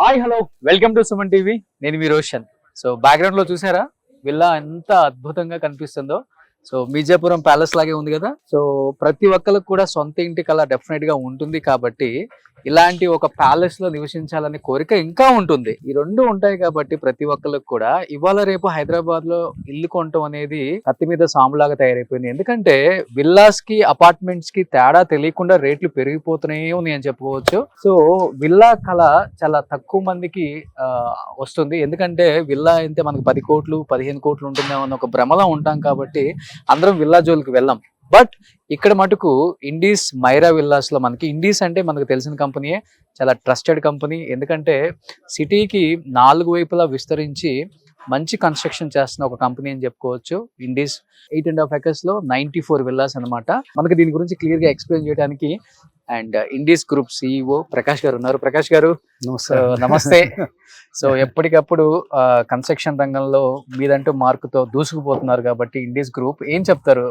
Hi hello welcome to Suman TV. నేను మీ Roshan. So background లో చూసారా విల్లా ఎంత అద్భుతంగా కనిపిస్తుందో. సో మీజాపురం ప్యాలెస్ లాగే ఉంది కదా. సో ప్రతి ఒక్కరికి కూడా సొంత ఇంటి కళ డెఫినెట్ గా ఉంటుంది కాబట్టి ఇలాంటి ఒక ప్యాలెస్ లో నివసించాలనే కోరిక ఇంకా ఉంటుంది. ఈ రెండు ఉంటాయి కాబట్టి ప్రతి ఒక్కరికి కూడా ఇవాళ రేపు హైదరాబాద్ లో ఇల్లు కొనటం అనేది కత్తి మీద సాములాగా తయారైపోయింది. ఎందుకంటే విల్లాస్ కి అపార్ట్మెంట్స్ కి తేడా తెలియకుండా రేట్లు పెరిగిపోతూనే ఉంది అని చెప్పుకోవచ్చు. సో విల్లా కళ చాలా తక్కువ మందికి వస్తుంది. ఎందుకంటే విల్లా అయితే మనకి 10 కోట్లు 15 కోట్లు ఉంటుందేమో అన్న ఒక భ్రమలో ఉంటాం కాబట్టి అందరం విల్లా జోలికి వెళ్ళాం. బట్ ఇక్కడ మటుకు ఇండీస్ మైరా విల్లాస్ లో మనకి ఇండీస్ అంటే మనకు తెలిసిన కంపెనీయే, చాలా ట్రస్టెడ్ కంపెనీ. ఎందుకంటే సిటీకి 4 వైపులా విస్తరించి మంచి కన్స్ట్రక్షన్ చేస్తున్న ఒక కంపెనీ అని చెప్పుకోవచ్చు. ఇండీస్ 8.5 acres లో 94 విల్లాస్ అనమాట. మనకి దీని గురించి క్లియర్ గా ఎక్స్ప్లెయిన్ చేయడానికి and Indies group CEO Prakash గారు ఉన్నారు. ప్రకాష్ గారు నమస్తే. సో ఎప్పటికప్పుడు కన్స్ట్రక్షన్ రంగంలో మీదంటూ మార్కుతో దూసుకుపోతున్నారు కాబట్టి ఇండీస్ గ్రూప్ ఏం చెప్తారు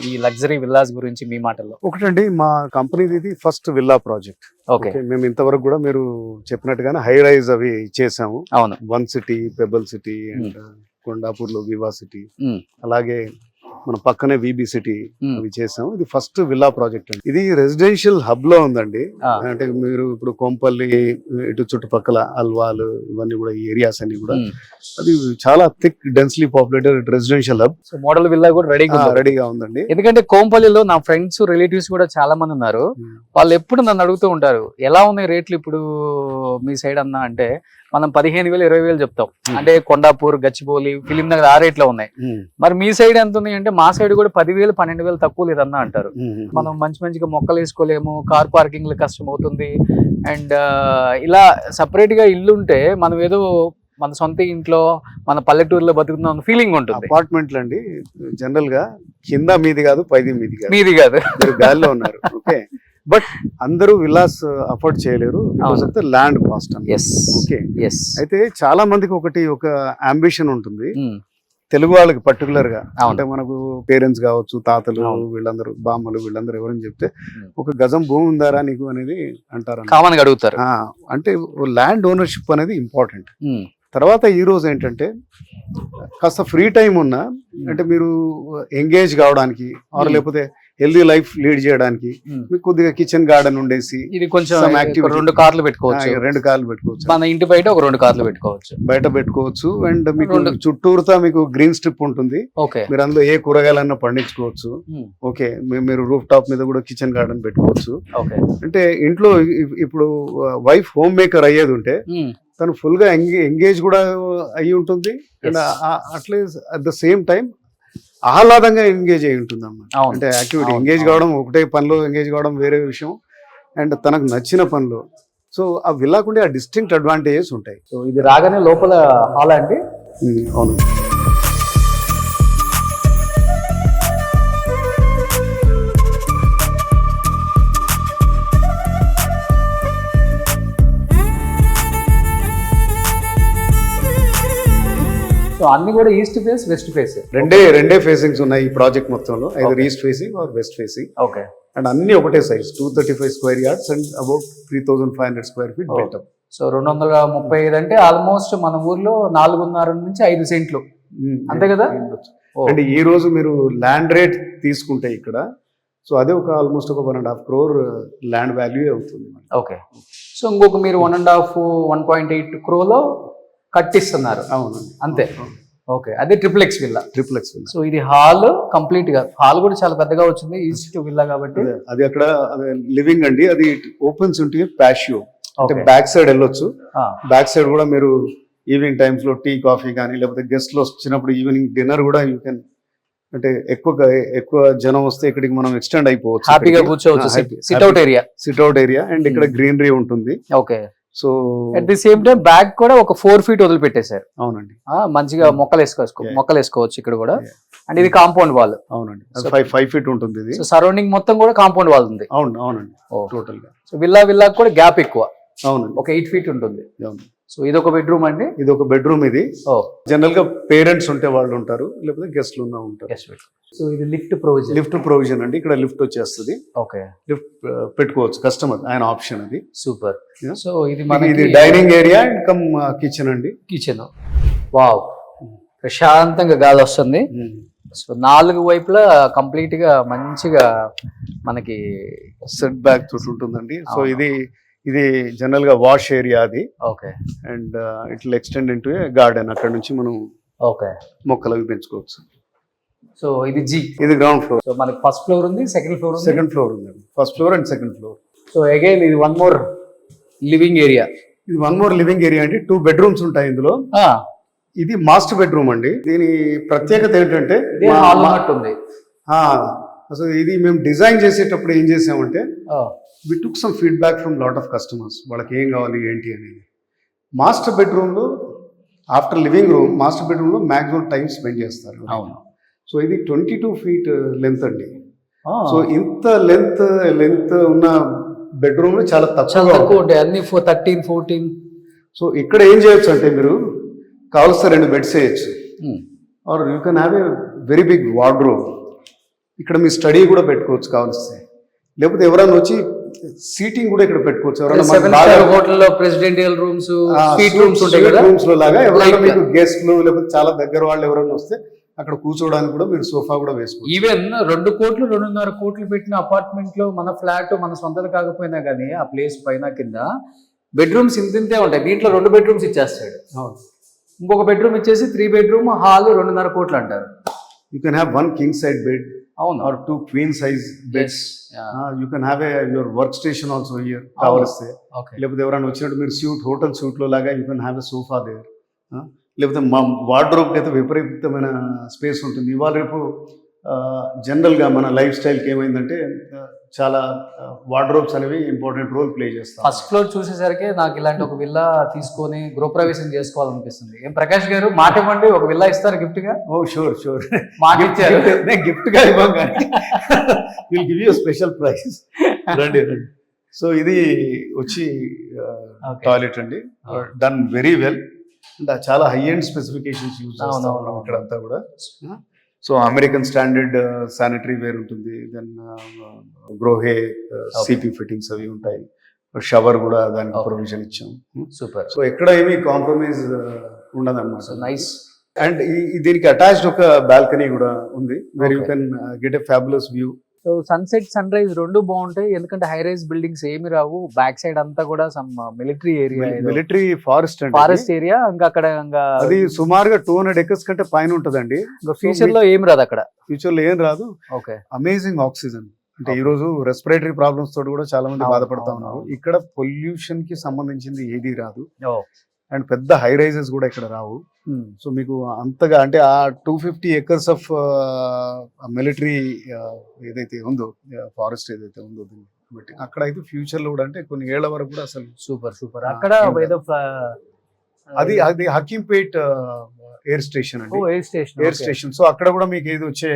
ఈ లగ్జరీ విల్లాస్ గురించి మీ మాటల్లో? ఒకటండి, మా కంపెనీది ఇది ఫస్ట్ విల్లా ప్రాజెక్ట్. ఓకే, మేము ఇంతవరకు కూడా మీరు చెప్పినట్టుగానే హై రైజ్ అవి చేసాము. అవును. One city, pebble city and Kondapur లో వివా సిటీ, అలాగే మన పక్కనే విబి సిటీ అవి చేసాము. ఇది ఫస్ట్ విల్లా ప్రాజెక్ట్ అండి. ఇది రెసిడెన్షియల్ హబ్ లో ఉందండి. అంటే మీరు ఇప్పుడు కోంపల్లి ఇటు చుట్టుపక్కల అల్వాలు ఇవన్నీ కూడా ఈ ఏరియాస్ అన్ని కూడా అది చాలా thick densely populated residential hub. So model villa కూడా రెడీగా ఉందండి. ఎందుకంటే కోంపల్లిలో నా ఫ్రెండ్స్ రిలేటివ్స్ కూడా చాలా మంది ఉన్నారు. వాళ్ళు ఎప్పుడు నన్ను అడుగుతూ ఉంటారు, ఎలా ఉన్నాయి రేట్లు ఇప్పుడు మీ సైడ్ అన్నా అంటే మనం 15,000 20,000 చెప్తాం. అంటే కొండాపూర్, గచ్చిబౌలి, ఫిలిం నగర్ ఆ రేట్లో ఉన్నాయి. మరి మీ సైడ్ ఎంత ఉంది అంటే మా సైడ్ కూడా 10,000 12,000 తక్కువ లేదన్నా అంటారు. మనం మంచిగా మొక్కలు వేసుకోలేము, కార్ పార్కింగ్ కష్టం అవుతుంది. అండ్ ఇలా సపరేట్ గా ఇల్లు ఉంటే మనం ఏదో మన సొంత ఇంట్లో మన పల్లెటూరులో బతుకుతున్న ఫీలింగ్ ఉంటుంది. అపార్ట్మెంట్లు అండి జనరల్ గా కింద మీది కాదు, పైది మీది కాదు, గాలిలో ఉన్నారు. ఓకే, బట్ అందరూ విల్లాస్ అఫోర్డ్ చేయలేరు because of the land cost. Okay, అయితే చాలా మందికి ఒక అంబిషన్ ఉంటుంది తెలుగు వాళ్ళకి పర్టికులర్ గా. అంటే మనకు పేరెంట్స్ కావచ్చు, తాతలు వీళ్ళందరూ, బామ్మలు వీళ్ళందరూ ఎవరని చెప్తే ఒక గజం భూమి ఉందారా నీకు అనేది అంటారు, కామన్ గా అడుగుతారు. అంటే ల్యాండ్ ఓనర్షిప్ అనేది ఇంపార్టెంట్. తర్వాత ఈ రోజు ఏంటంటే కాస్త ఫ్రీ టైం ఉన్నా, అంటే మీరు ఎంగేజ్ కావడానికి లేకపోతే హెల్దీ లైఫ్ లీడ్ చేయడానికి మీకు కొద్దిగా కిచెన్ గార్డెన్ ఉండేసి ఇది కొంచెం 2 కార్లు పెట్టుకోవచ్చు. 2 కార్లు పెట్టుకోవచ్చు. మన ఇంటి బయట ఒక 2 కార్లు బయట పెట్టుకోవచ్చు. అండ్ మీకు చుట్టూరుతా మీకు గ్రీన్ స్ట్రిప్ ఉంటుంది. మీరు అందులో ఏ కూరగాయలన్నా పండించుకోవచ్చు. ఓకే, మీరు రూఫ్ టాప్ మీద కూడా కిచెన్ గార్డెన్ పెట్టుకోవచ్చు. అంటే ఇంట్లో ఇప్పుడు వైఫ్ హోమ్ మేకర్ అయ్యేది ఉంటే తను ఫుల్ గా ఎంగేజ్ కూడా అయ్యి ఉంటుంది. అండ్ అట్లే అట్ ద సేమ్ టైం ఆహ్లాదంగా ఎంగేజ్ అయి ఉంటుంది అన్నమాట. అంటే యాక్టివిటీ ఎంగేజ్ కావడం, ఒకటే పనిలో ఎంగేజ్ కావడం వేరే విషయం, అండ్ తనకు నచ్చిన పనిలో. సో ఆ విల్లాకుండే ఆ డిస్టింక్ట్ అడ్వాంటేజెస్ ఉంటాయి. సో ఇది రాగానే లోపల హాల్ అండి. అవును. సో అన్ని కూడా ఈస్ట్ ఫేస్, వెస్ట్ ఫేస్ రెండే ఫేసింగ్స్ ఉన్నాయి ఈ ప్రాజెక్ట్ మొత్తంలో. Either east facing or west facing. Okay, and అన్ని ఒకటే size 235 square yards and about 3,500 square feet built-up. So 235 అంటే ఆల్మోస్ట్ మన ఊర్లో 4.5 నుంచి 5 సెంట్లు అంతే కదా. అంటే ఈ రోజు మీరు ల్యాండ్ రేట్ తీసుకుంటే ఇక్కడ, సో అదే ఒక ఆల్మోస్ట్ ఒక 1.5 crore ల్యాండ్ వాల్యూ అవుతుంది. ఓకే, సో ఇంకొక మీరు 1.8 crore లో కట్టిస్తున్నారు. అవునండి, అంతే. ఓకే, అదే ట్రిపుల్ విల్లా. సో ఇది హాల్ కంప్లీట్ గా, హాల్ కూడా చాలా పెద్దగా వచ్చింది ఈస్ట్ విల్లా కాబట్టి. అది అక్కడ లివింగ్ అండి, అది ఓపెన్స్ ఉంటే ప్యాషియో, అంటే బ్యాక్ సైడ్ వెళ్ళొచ్చు. బ్యాక్ సైడ్ కూడా మీరు ఈవినింగ్ టైమ్స్ లో టీ కాఫీ కానీ లేకపోతే గెస్ట్ లో వచ్చినప్పుడు ఈవినింగ్ డిన్నర్ కూడా యూ కెన్, అంటే ఎక్కువ జనం వస్తే ఇక్కడికి మనం ఎక్స్టెండ్ అయిపోవచ్చు, హ్యాపీగా కూర్చోవచ్చు. సిట్ అవుట్ ఏరియా అండ్ ఇక్కడ గ్రీనరీ ఉంటుంది. Okay, so at the same time back కూడా ఒక 4 feet వదిలిపెట్టేశారు. అవునండి, మంచిగా మొక్కలు వేసుకోవచ్చు ఇక్కడ కూడా. అండ్ ఇది కాంపౌండ్ వాల్. అవునండి, 5 feet ఉంటుంది. సో సరౌండింగ్ మొత్తం కూడా కాంపౌండ్ వాల్ ఉంది. అవునండి, టోటల్ గా. సో విల్లా కూడా గ్యాప్ ఎక్కువ. అవునండి, ఒక 8 feet ఉంటుంది. సో ఇది ఒక బెడ్రూమ్ అండి. ఇది ఒక బెడ్రూమ్. ఇది జనరల్ గా పేరెంట్స్ ఉంటే వాళ్ళు ఉంటారు, లేకపోతే గెస్ట్లు ఉన్నా ఉంటారు. సో ఇది లిఫ్ట్ ప్రొవిజన్. లిఫ్ట్ ప్రొవిజన్ అండి. ఇక్కడ లిఫ్ట్ వచ్చేస్తుంది. ఓకే, లిఫ్ట్ పెట్టుకోవచ్చు కస్టమర్, ఆయన ఆప్షన్ అది. సూపర్. సో ఇది ఇది dining area and come kitchen అండి. కిచెన్. వావ్, ప్రశాంతంగా గాలి వస్తుంది. సో 4 వైపులా కంప్లీట్ గా మంచిగా మనకి సెట్ బ్యాక్ తోటి ఉంటుందండి. సో ఇది జనరల్ గా వాష్ ఏరియా అది. Okay, and it will extend into A garden. అక్కడ నుంచి మనం ఓకే మొక్కలు అవి పెంచుకోవచ్చు. సో ఇది జీ, ఇది గ్రౌండ్ ఫ్లోర్. సో మనకి ఫస్ట్ ఫ్లోర్ ఉంది, సెకండ్ ఫ్లోర్ ఉంది. సెకండ్ ఫ్లోర్ ఉందండి. First floor and second floor. So again ఇది వన్ మోర్ లివింగ్ ఏరియా. ఇది వన్ మోర్ లివింగ్ ఏరియా అండి. 2 బెడ్రూమ్స్ ఉంటాయి ఇందులో. ఇది మాస్టర్ బెడ్రూమ్ అండి. దీని ప్రత్యేకత ఏంటంటే ఉంది. అసలు ఇది మేము డిజైన్ చేసేటప్పుడు ఏం చేసామంటే we took some feedback from lot of customers. వాళ్ళకి ఏం కావాలి ఏంటి అనేది. మాస్టర్ బెడ్రూమ్లో ఆఫ్టర్ లివింగ్ రూమ్ మాస్టర్ బెడ్రూమ్లో మ్యాక్సిమం టైం స్పెండ్ చేస్తారు. అవును. సో ఇది 22 feet లెంత్ అండి. సో ఇంత లెంత్ ఉన్న బెడ్రూమ్ చాలా తక్కువ ఉంటాయి, అన్ని 13, 14. సో ఇక్కడ ఏం చేయొచ్చు అంటే మీరు కావలిస్తే 2 బెడ్స్ వేయచ్చు, or you can have a very big wardrobe. ఇక్కడ మీ స్టడీ కూడా పెట్టుకోవచ్చు కావలిస్తే, లేకపోతే ఎవరైనా వచ్చి సీటింగ్ కూడా ఇక్కడ పెట్టుకోవచ్చు. ఎవరైనా హోటల్లో ప్రెసిడెంటియల్ రూమ్స్, రూమ్స్ లో లాగా ఎవరైనా మీకు గెస్ట్లు లేకపోతే చాలా దగ్గర వాళ్ళు ఎవరైనా వస్తే అక్కడ కూర్చోవడానికి కూడా మీరు సోఫా కూడా వేసుకోవచ్చు. ఈవెన్ 2 కోట్లు 2.5 కోట్లు పెట్టిన అపార్ట్మెంట్ లో మన ఫ్లాట్ మన సొంతది కాకపోయినా కానీ ఆ ప్లేస్ పైన కింద బెడ్రూమ్స్ ఇంతే ఉంటాయి. దీంట్లో 2 బెడ్రూమ్స్ ఇచ్చేస్తాడు. ఇంకొక బెడ్రూమ్ ఇచ్చేసి 3 bedroom హాల్ 2.5 కోట్లు అంటారు. You can have 1 king size bed. అవును. Or 2 queen size beds. You can have your work station also here కావలిస్తే. లేకపోతే ఎవరైనా వచ్చినట్టు మీరు హోటల్ సూట్ లో లాగా you can have a sofa there. లేకపోతే మా వార్డ్రోబ్కి అయితే విపరీతమైన స్పేస్ ఉంటుంది. ఇవాళ రేపు జనరల్గా మన లైఫ్ స్టైల్కి ఏమైందంటే చాలా వార్డ్రోబ్స్ అనేవి ఇంపార్టెంట్ రోల్ ప్లే చేస్తాయి. ఫస్ట్ ఫ్లోర్ చూసేసరికి నాకు ఇలాంటి ఒక విల్లా తీసుకొని గృహప్రవేశం చేసుకోవాలనిపిస్తుంది. ఏం ప్రకాష్ గారు మాట ఇవ్వండి, ఒక విల్లా ఇస్తారు గిఫ్ట్ గా? ఓ షూర్ మాట ఇచ్చారు. గిఫ్ట్ గా ఇవ్వం కానీ will give you special prize. రండి. సో ఇది వచ్చి టాయిలెట్ అండి, డన్ వెరీ వెల్. చాలా హై అండ్ స్పెసిఫికేషన్స్ యూజ్ చేస్తాం ఇక్కడంతా కూడా. So American standard sanitary ware ఉంటుంది, దెన్ గ్రోహే సిపి ఫిట్టింగ్స్ అవి ఉంటాయి, షవర్ కూడా దానికి ప్రొవిజన్ ఇచ్చాం. సూపర్. సో ఎక్కడ ఏమీ కాంప్రమైజ్ ఉండదన్నమాట. నైస్. అండ్ దీనికి అటాచ్డ్ ఒక బాల్కనీ కూడా ఉంది, where you can get a fabulous view. So sunset sunrise 2 బాగుంటాయి, ఎందుకంటే హై రైజ్ బిల్డింగ్స్ ఏమి రావు. బ్యాక్ సైడ్ అంతా కూడా some military area, military forest area. ఇంకా అక్కడ అది సుమారుగా 200 acres కంటే పైన ఉంటదండి. ఫ్యూచర్ లో ఏం రాదు అక్కడ. ఫ్యూచర్ లో ఏం రాదు. ఓకే. Amazing oxygen. అంటే ఈ రోజు రెస్పిరేటరీ ప్రాబ్లమ్స్ తోటి కూడా చాలా మంది బాధపడతా ఉన్నారు. ఇక్కడ పొల్యూషన్ కి సంబంధించింది ఏది రాదు, అండ్ పెద్ద హై రైజెస్ కూడా ఇక్కడ రావు. సో మీకు అంతగా అంటే ఆ 250 acres ఆఫ్ మిలిటరీ ఏదైతే ఉందో, ఫారెస్ట్ ఏదైతే ఉందో బట్టి అక్కడ అయితే ఫ్యూచర్ లో కూడా అంటే కొన్ని ఏళ్ల వరకు కూడా అసలు సూపర్. అక్కడ అది హకీంపేట్ ఎయిర్ స్టేషన్ అండి. Air station. సో అక్కడ కూడా మీకు ఏది వచ్చే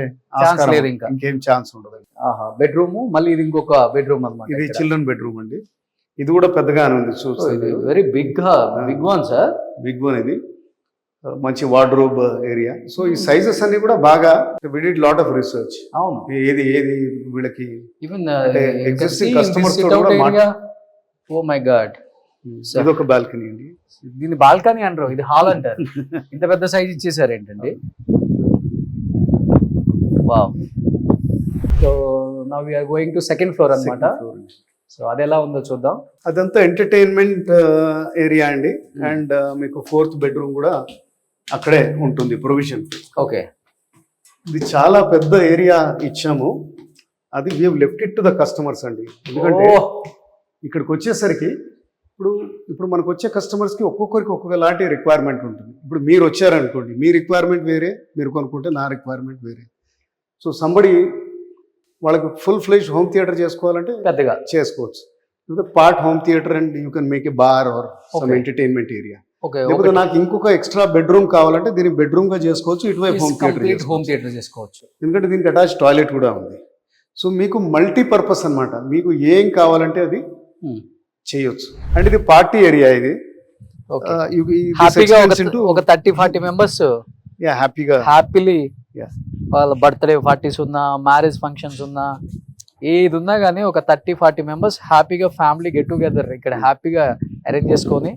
ఇంకేం ఛాన్స్ ఉండదు. బెడ్రూమ్ మళ్ళీ ఇది ఇంకొక బెడ్రూమ్ అన్నమాట. ఇది చిల్డ్రన్ బెడ్రూమ్ అండి. ఇది కూడా పెద్దగానే ఉంది. Very big one sir. Big one. ఇది మంచి వార్డ్రోబ్ ఏరియా. సో ఈ సైజెస్ అన్ని కూడా బాగా we did lot of research. అవును. ఏది వీళ్ళకి ఈవెన్ ఎగ్జిస్టింగ్ కస్టమర్స్ తో కూడా. Oh my god. ఇది ఒక బాల్కనీ అండి. దీన్ని బాల్కనీ అంటారు, ఇది హాల్ అంటారు. ఇంత పెద్ద సైజ్ ఇచ్చేసారు ఏంటండి. Wow. So now we are going to second floor అన్నమాట. సో అది ఎలా ఉందో చూద్దాం. అదంతా ఎంటర్టైన్మెంట్ ఏరియా అండి. అండ్ మీకు 4th bedroom కూడా అక్కడే ఉంటుంది ప్రొవిజన్. ఓకే. ఇది చాలా పెద్ద ఏరియా ఇచ్చాము. అది we have left it to the customers అండి. ఎందుకంటే ఇక్కడికి వచ్చేసరికి ఇప్పుడు మనకు వచ్చే కస్టమర్స్కి ఒక్కొక్కరికి ఒక్కొక్కలాంటి రిక్వైర్మెంట్ ఉంటుంది. ఇప్పుడు మీరు వచ్చారనుకోండి, మీ రిక్వైర్మెంట్ వేరే, మీరు కొనుక్కుంటే నా రిక్వైర్మెంట్ వేరే. సో సంబడి వాళ్ళకి ఫుల్ ఫ్లెజ్డ్ హోమ్ థియేటర్ చేసుకోవాలంటే పెద్దగా చేసుకోవచ్చు, లేకపోతే part home theatre and you can make a bar or some entertainment area. లేకపోతే నాకు ఇంకొక ఎక్స్ట్రా బెడ్రూమ్ కావాలంటే దీన్ని బెడ్రూమ్ గా చేసుకోవచ్చు, ఇటువైపు హోమ్ థియేటర్ చేసుకోవచ్చు. ఎందుకంటే దీనికి అటాచ్ టాయిలెట్ కూడా ఉంది. సో మీకు మల్టీపర్పస్ అన్నమాట. మీకు ఏం కావాలంటే అది చేయొచ్చు. అండ్ ఇది పార్టీ ఏరియా. ఇది హ్యాపీగా ఒక 30-40 మెంబర్స్ హ్యాపీలీ వాళ్ళ బర్త్డే పార్టీస్ ఉన్నా, మ్యారేజ్ ఫంక్షన్స్ ఉన్నా, ఏది ఉన్నా కానీ ఒక 30-40 మెంబర్స్ హ్యాపీగా ఫ్యామిలీ గెట్ టుగెదర్ ఇక్కడ హ్యాపీగా అరేంజ్ చేసుకొని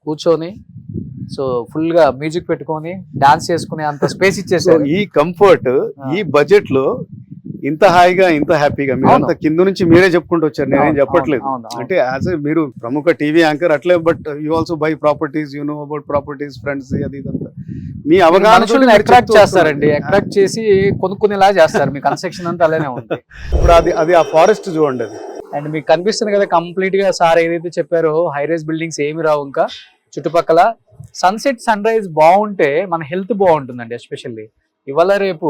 కూర్చొని సో ఫుల్ గా మ్యూజిక్ పెట్టుకొని డాన్స్ చేసుకునే అంత స్పేస్ ఇచ్చేసారు. ఈ కంఫర్ట్ ఈ బడ్జెట్ లో ఇంత హాయిగా ఇంత హ్యాపీగా మీరు అంత కింద నుంచి మీరే చెప్పుకుంటూ వచ్చారు, నేనేం చెప్పట్లేదు. అంటే యాజ్ మీరు ప్రముఖ టీవీ యాంకర్ అట్లే, but you also by properties, you know about properties, friends, అది ఇదంతా మీ అవగాహన అట్రాక్ట్ చేస్తారండి, అట్రాక్ట్ చేసి కొనుక్కునేలా చేస్తారు. మీ కన్స్ట్రక్షన్ అంతా అలానే ఉంది. ఇప్పుడు అది ఆ ఫారెస్ట్ చూడండి అది. అండ్ మీకు కనిపిస్తుంది కదా కంప్లీట్ గా సార్ ఏదైతే చెప్పారో హై రైజ్ బిల్డింగ్స్ ఏమి రావు ఇంకా చుట్టుపక్కల. సన్సెట్ సన్ రైజ్ బాగుంటే మన హెల్త్ బాగుంటుందండి. ఎస్పెషల్లీ ఇవాళ రేపు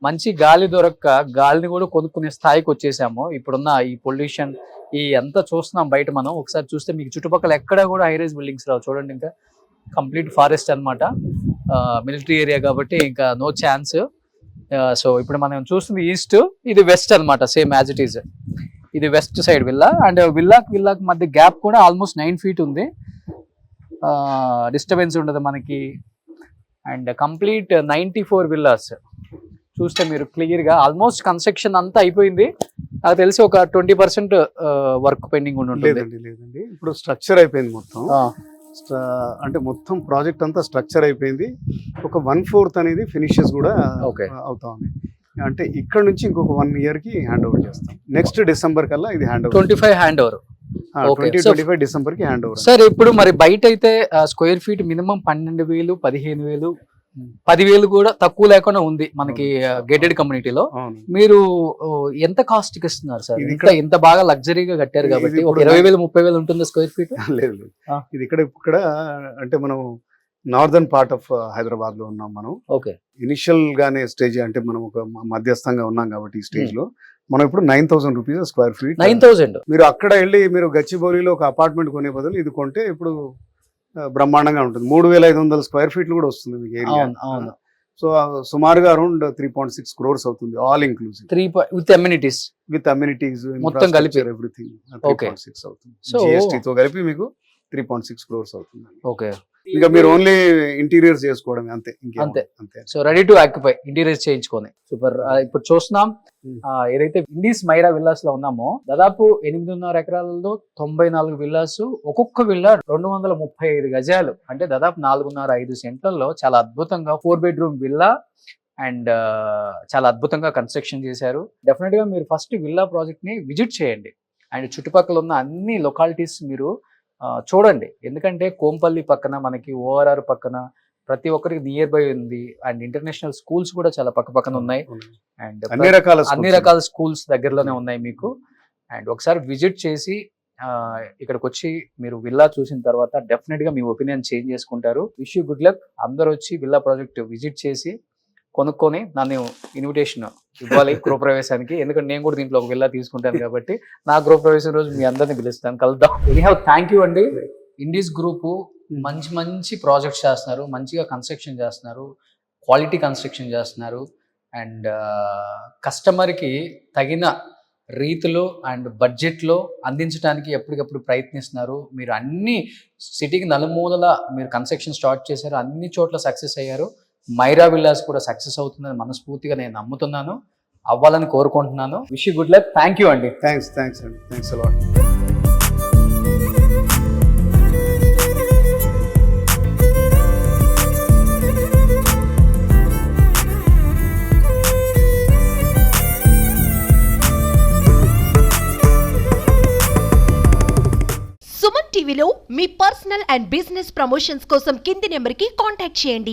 మంచి గాలి దొరక్క గాలిని కూడా కొనుక్కునే స్థాయికి వచ్చేసాము. ఇప్పుడున్న ఈ పొల్యూషన్ ఈ అంతా చూస్తున్నాం బయట. మనం ఒకసారి చూస్తే మీకు చుట్టుపక్కల ఎక్కడ కూడా హై రైజ్ బిల్డింగ్స్ రావు. చూడండి ఇంకా కంప్లీట్ ఫారెస్ట్ అన్నమాట. మిలిటరీ ఏరియా కాబట్టి ఇంకా నో ఛాన్స్. సో ఇప్పుడు మనం చూస్తుంది ఈస్ట్, ఇది వెస్ట్ అన్నమాట. Same as it is. ఇది వెస్ట్ సైడ్ విల్లా. అండ్ విల్లాకి మధ్య గ్యాప్ కూడా ఆల్మోస్ట్ 9 feet ఉంది. డిస్టర్బెన్స్ ఉండదు మనకి. అండ్ కంప్లీట్ 94 విల్లాస్ చూస్తే మీరు క్లియర్ గా ఆల్మోస్ట్ కన్స్ట్రక్షన్ అంతా అయిపోయింది. నాకు తెలిసి ఒక 20% వర్క్ పెండింగ్ ఉంటుంది. లేదండి, ఇప్పుడు స్ట్రక్చర్ అయిపోయింది మొత్తం. అంటే మొత్తం ప్రాజెక్ట్ అంతా స్ట్రక్చర్ అయిపోయింది. ఒక 1/4 అనేది ఫినిషెస్ కూడా అవుతా ఉంది. అంటే ఇక్కడ నుంచి ఇంకొక 1 year కి హ్యాండ్ ఓవర్ చేస్తాం. నెక్స్ట్ డిసెంబర్ కల్లా ఇది hand over. 25 hand over. 2025 December కి హ్యాండ్ ఓవర్. సార్ ఇప్పుడు మరి బయట అయితే స్క్వేర్ ఫీట్ మినిమం 12,000, 15,000, 10,000 కూడా తక్కువ లేకుండా ఉంది మనకి గేటెడ్ కమ్యూనిటీలో. మీరు ఎంత కాస్ట్ కి ఇస్తున్నారు సార్? ఇంత బాగా లగ్జరీగా కట్టారు కాబట్టి ఒక 20,000, 30,000 ఉంటుంది స్క్వేర్ ఫీట్. లేదు, ఇది ఇక్కడ అంటే మనం నార్దర్న్ పార్ట్ ఆఫ్ హైదరాబాద్ లో ఉన్నాం మనం. ఓకే, ఇనిషియల్ గానే స్టేజ్ అంటే మనం ఒక మధ్యస్థంగా ఉన్నాం కాబట్టి ఈ స్టేజ్ లో మనం ఇప్పుడు 9,000 రూపీస్ స్క్వేర్ ఫీట్. 9,000. మీరు అక్కడ వెళ్ళి మీరు గచ్చిబౌలిలో ఒక అపార్ట్మెంట్ కొనే బదులు ఇది కొంటే ఇప్పుడు బ్రహ్మాండంగా ఉంటుంది. 3,500 స్క్వేర్ ఫీట్లు కూడా వస్తుంది మీకు ఏరియా. సో సుమారుగా అరౌండ్ 3.6 crores అవుతుంది, ఆల్ ఇంక్లూసివ్. విత్ అమ్యూనిటీస్ మొత్తం కలిపి ఎవ్రీథింగ్ 3.6 అవుతుంది. GST తో కలిపి మీకు 3.6 crores అవుతుంది. ఓకే, ఇంకా మీరు ఓన్లీ ఇంటీరియర్స్ చేసుకోవడమే అంతే. అంతే. So ready to occupy, interiors చేయించుకొని. సూపర్. ఇప్పుడు చూస్తున్నాం ఏదైతే ఇండీస్ మైరా విల్లాస్ లో ఉన్నామో దాదాపు 8.5 ఎకరాలలో 94 విల్లాస్. ఒక్కొక్క విల్లా 235 గజాలు, అంటే దాదాపు 4.5 సెంట్లలో చాలా అద్భుతంగా 4 bedroom విల్లా అండ్ చాలా అద్భుతంగా కన్స్ట్రక్షన్ చేశారు. డెఫినెట్ గా మీరు ఫస్ట్ విల్లా ప్రాజెక్ట్ ని విజిట్ చేయండి అండ్ చుట్టుపక్కల ఉన్న అన్ని లొకాలిటీస్ మీరు చూడండి. ఎందుకంటే కోంపల్లి పక్కన మనకి, ORR పక్కన ప్రతి ఒక్కరికి నియర్ బై ఉంది. అండ్ ఇంటర్నేషనల్ స్కూల్స్ కూడా చాలా పక్కన ఉన్నాయి. అండ్ అన్ని రకాల స్కూల్స్ దగ్గరలోనే ఉన్నాయి మీకు. అండ్ ఒకసారి విజిట్ చేసి ఇక్కడికి వచ్చి మీరు విల్లా చూసిన తర్వాత డెఫినెట్ గా మీ ఒపీనియన్ చేంజ్ చేసుకుంటారు. Wish you good luck. అందరూ వచ్చి విల్లా ప్రాజెక్ట్ విజిట్ చేసి కొనుక్కొని నన్ను ఇన్విటేషన్ ఇవ్వాలి గృహప్రవేశానికి. ఎందుకంటే నేను కూడా దీంట్లో ఒక విల్లా తీసుకుంటాను కాబట్టి నా గృహప్రవేశం రోజు మీ అందరిని పిలుస్తాను, కలుద్దాం. థ్యాంక్ యూ అండి. ఇండీస్ గ్రూప్ మంచి ప్రాజెక్ట్స్ చేస్తున్నారు, మంచిగా కన్స్ట్రక్షన్ చేస్తున్నారు, క్వాలిటీ కన్స్ట్రక్షన్ చేస్తున్నారు. అండ్ కస్టమర్కి తగిన రీతిలో అండ్ బడ్జెట్లో అందించడానికి ఎప్పటికప్పుడు ప్రయత్నిస్తున్నారు. మీరు అన్ని సిటీకి నలుమూలల మీరు కన్స్ట్రక్షన్ స్టార్ట్ చేశారు, అన్ని చోట్ల సక్సెస్ అయ్యారు. మైరా విల్లాస్ కూడా సక్సెస్ అవుతుందని మనస్ఫూర్తిగా నేను నమ్ముతున్నాను, అవ్వాలని కోరుకుంటున్నాను. Wish you good luck. Thank you అండి. థ్యాంక్స్ అండి. Thanks a lot. సుమన్ టీవీలో మీ పర్సనల్ అండ్ బిజినెస్ ప్రమోషన్స్ కోసం కింది నెంబర్కి కాంటాక్ట్ చేయండి.